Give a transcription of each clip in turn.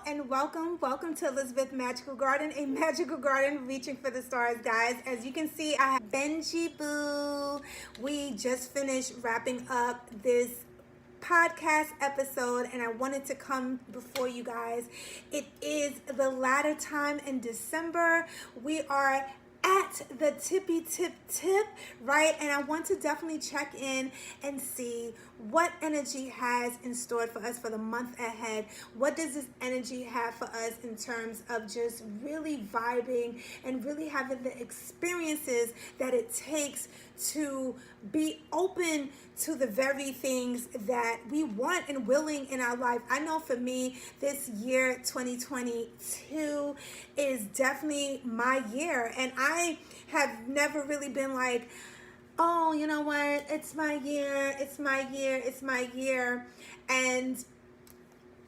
and welcome to Elizabeth Magical Garden, a magical garden reaching for the stars, guys. As you can see, I have Benji Boo. We just finished wrapping up this podcast episode, and I wanted to come before you guys. It is the latter time in December. We are at the tippy tip, right? And I want to definitely check in and see what energy has in store for us for the month ahead. What does this energy have for us in terms of just really vibing and really having the experiences that it takes to be open to the very things that we want and willing in our life. I know for me, this year 2022 is definitely my year, and I have never really been like, oh, you know what, it's my year, it's my year, it's my year. And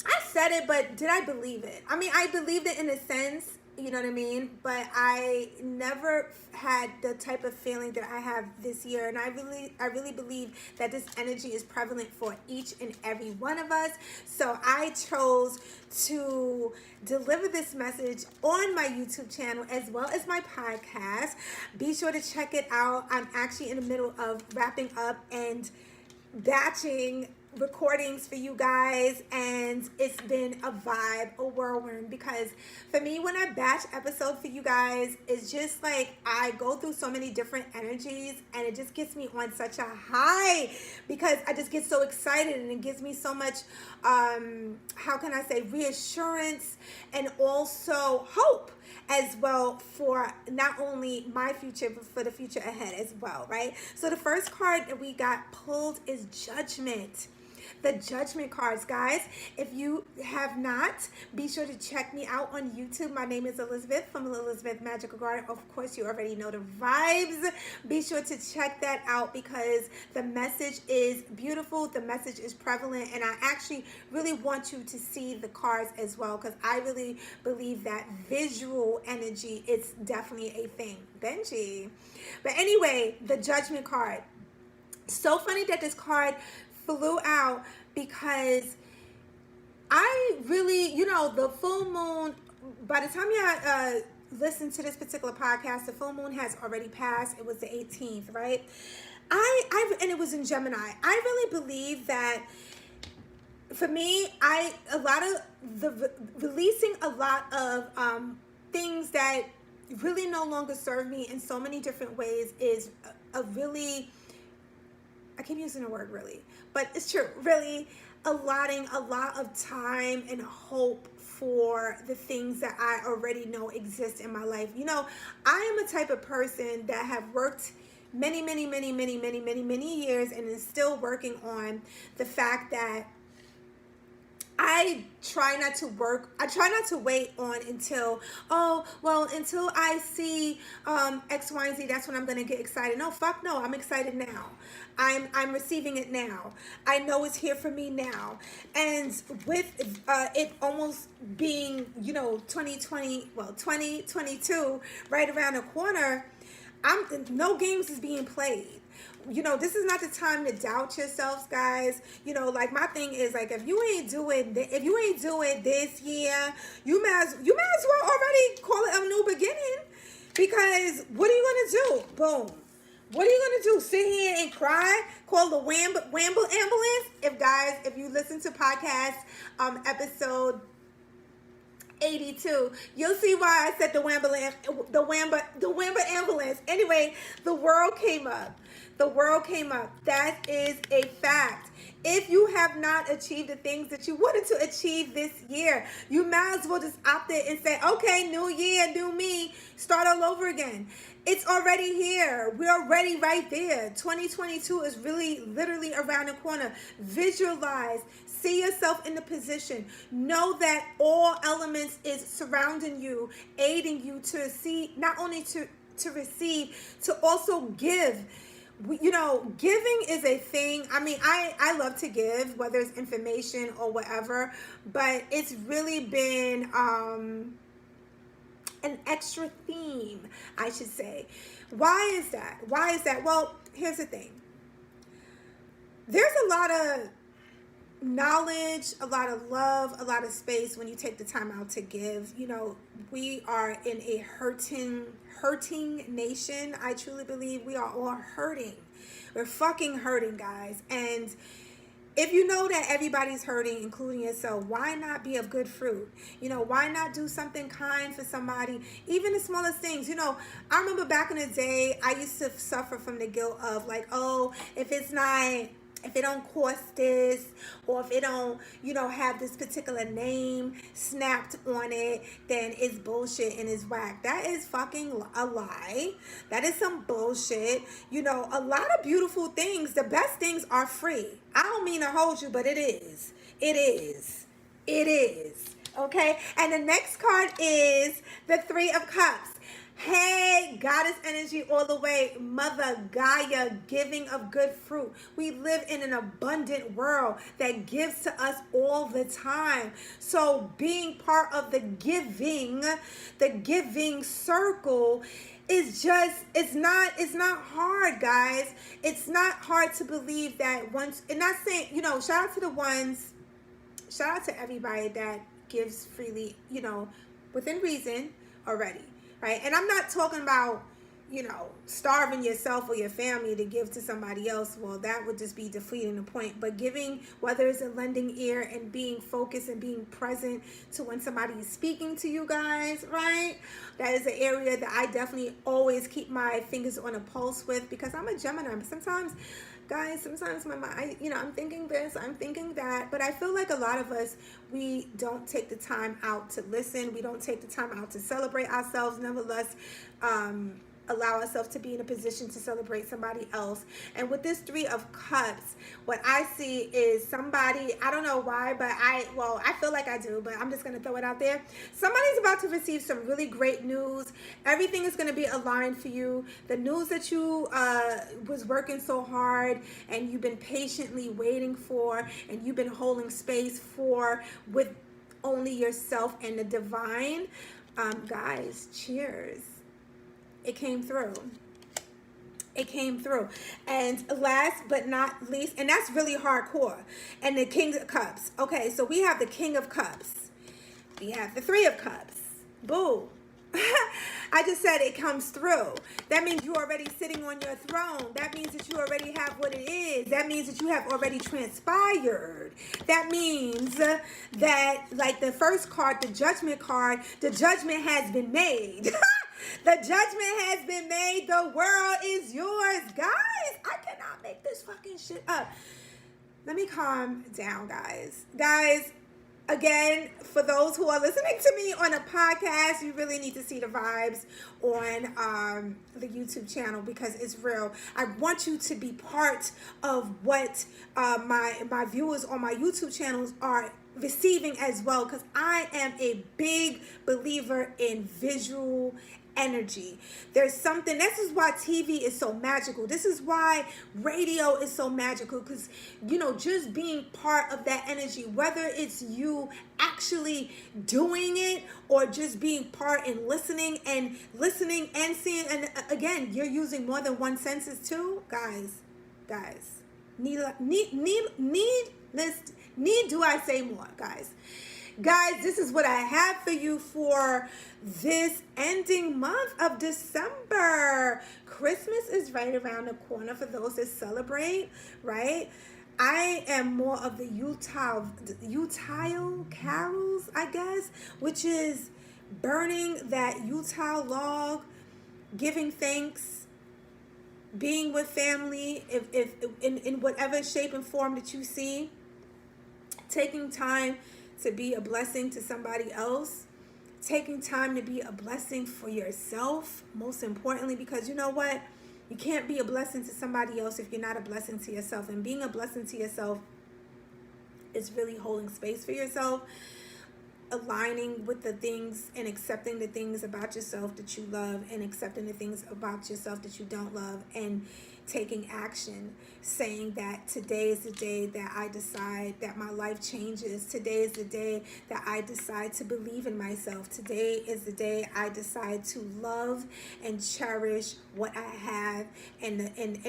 I said it, but did I believe it? I mean, I believed it in a sense, you know what I mean? But I never had the type of feeling that I have this year. And I really believe that this energy is prevalent for each and every one of us. So I chose to deliver this message on my YouTube channel as well as my podcast. Be sure to check it out. I'm actually in the middle of wrapping up and batching recordings for you guys, and it's been a vibe, a whirlwind, because for me, when I batch episode for you guys, it's just like I go through so many different energies, and it just gets me on such a high because I just get so excited, and it gives me so much how can I say, reassurance and also hope as well for not only my future but for the future ahead as well, right? So the first card that we got pulled is Judgment. The Judgment cards, guys. If you have not, be sure to check me out on YouTube. My name is Elizabeth from Elizabeth Magical Garden. Of course, you already know the vibes. Be sure to check that out because the message is beautiful. The message is prevalent, and I actually really want you to see the cards as well because I really believe that visual energy is definitely a thing. Benji. But anyway, the Judgment card. So funny that this card flew out because I really, the full moon, by the time you listen to this particular podcast, the full moon has already passed. It was the 18th, right? And it was in Gemini. I really believe that for me, releasing a lot of things that really no longer serve me in so many different ways is a really, I keep using the word really, but it's true, really allotting a lot of time and hope for the things that I already know exist in my life. I am a type of person that have worked many years and is still working on the fact that I try not to wait on until I see X, Y, and Z, that's when I'm gonna get excited. No, fuck no, I'm excited now. I'm receiving it now. I know it's here for me now. And with it almost being, 2022 right around the corner, no games is being played. This is not the time to doubt yourselves, guys. Like my thing is like, if you ain't doing this year, you might as well already call it a new beginning. Because what are you gonna do? Boom. What are you gonna do? Sit here and cry? Call the Wamble ambulance? If you listen to podcast episode 82, you'll see why I said the Wamba ambulance. Anyway, the world came up. That is a fact. If you have not achieved the things that you wanted to achieve this year, you might as well just opt in and say, okay, new year, new me, start all over again. It's already here. We're already right there. 2022 is really literally around the corner. Visualize. See yourself in the position. Know that all elements is surrounding you, aiding you to see, not only to receive, to also give. Giving is a thing. I mean, I love to give, whether it's information or whatever, but it's really been an extra theme, I should say. Why is that? Well, here's the thing. There's a lot of knowledge, a lot of love, a lot of space when you take the time out to give. We are in a hurting nation. I truly believe we are all hurting. We're fucking hurting, guys. And if you know that everybody's hurting, including yourself, why not be of good fruit? Why not do something kind for somebody? Even the smallest things. I remember back in the day, I used to suffer from the guilt of like, oh, if it don't cost this, or if it don't, have this particular name snapped on it, then it's bullshit and it's whack. That is fucking a lie. That is some bullshit. A lot of beautiful things, the best things are free. I don't mean to hold you, but it is. It is. It is. Okay? And the next card is the Three of Cups. Hey, goddess energy all the way. Mother Gaia, giving of good fruit. We live in an abundant world that gives to us all the time. So being part of the giving circle is just, it's not hard, guys. It's not hard to believe that once, and not saying, shout out to everybody that gives freely, within reason already. Right? And I'm not talking about, starving yourself or your family to give to somebody else. Well, that would just be defeating the point. But giving, whether it's a lending ear and being focused and being present to when somebody is speaking to you guys, right? That is an area that I definitely always keep my fingers on a pulse with, because I'm a Gemini. Sometimes my mind, I'm thinking this, I'm thinking that, but I feel like a lot of us, we don't take the time out to listen. We don't take the time out to celebrate ourselves. Nevertheless, allow ourselves to be in a position to celebrate somebody else. And with this Three of Cups, what I see is somebody, I don't know why, but I feel like I do, but I'm just going to throw it out there. Somebody's about to receive some really great news. Everything is going to be aligned for you. The news that you was working so hard and you've been patiently waiting for, and you've been holding space for, with only yourself and the divine. Guys, cheers. It came through. It came through. And last but not least, and that's really hardcore, and the King of Cups. Okay, so we have the King of Cups. We have the Three of Cups. Boo. I just said it comes through. That means you're already sitting on your throne. That means that you already have what it is. That means that you have already transpired. That means that, like the first card, the Judgment card, the judgment has been made. The judgment has been made. The world is yours. Guys, I cannot make this fucking shit up. Let me calm down, guys. Guys, again, for those who are listening to me on a podcast, you really need to see the vibes on the YouTube channel, because it's real. I want you to be part of what my viewers on my YouTube channels are receiving as well, because I am a big believer in visual energy. There's something, this is why TV is so magical. This is why radio is so magical, because just being part of that energy, whether it's you actually doing it or just being part and listening and seeing, and again, you're using more than one senses too, guys. Need do I say more, guys? Guys, this is what I have for you for this ending month of December. Christmas is right around the corner for those that celebrate, right? I am more of the Utah carols, I guess, which is burning that Utah log, giving thanks, being with family, if in whatever shape and form that you see, taking time to be a blessing to somebody else, taking time to be a blessing for yourself, most importantly, because you know what? You can't be a blessing to somebody else if you're not a blessing to yourself. And being a blessing to yourself is really holding space for yourself, aligning with the things and accepting the things about yourself that you love, and accepting the things about yourself that you don't love, and taking action, saying that today is the day that I decide that my life changes. Today is the day that I decide to believe in myself. Today is the day I decide to love and cherish what I have and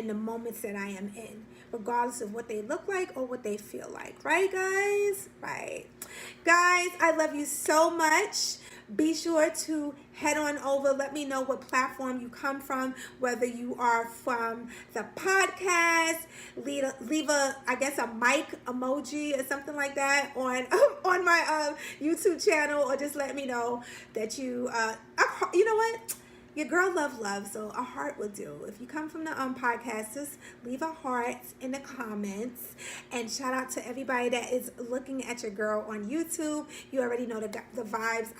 the moments that I am in. regardless of what they look like or what they feel like. Right, guys? Right. Guys, I love you so much. Be sure to head on over. Let me know what platform you come from, whether you are from the podcast. Leave a I guess a mic emoji or something like that on on my YouTube channel, or just let me know that you know what, your girl love, so a heart will do. If you come from the podcast, just leave a heart in the comments. And shout out to everybody that is looking at your girl on YouTube. You already know the vibes.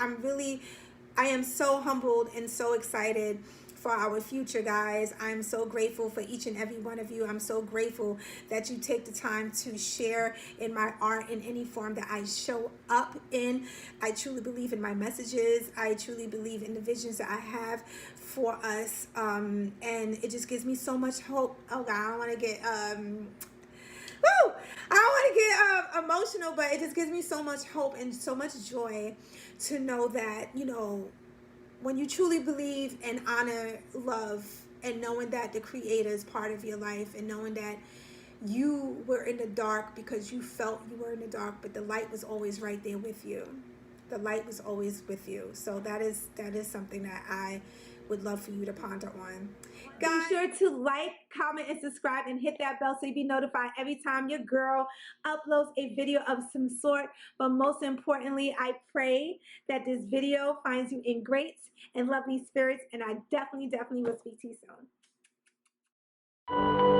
I am so humbled and so excited for our future, guys. I'm so grateful for each and every one of you. I'm so grateful that you take the time to share in my art in any form that I show up in. I truly believe in my messages. I truly believe in the visions that I have for us. And it just gives me so much hope. Oh God, I don't want to get woo! I don't want to get emotional, but it just gives me so much hope and so much joy to know that, when you truly believe and honor love, and knowing that the creator is part of your life, and knowing that you were in the dark because you felt you were in the dark, but the light was always right there with you. The light was always with you. So that is something that I would love for you to ponder on. Guys, be sure to like, comment, and subscribe, and hit that bell so you be notified every time your girl uploads a video of some sort. But most importantly, I pray that this video finds you in great and lovely spirits, and I definitely will speak to you soon.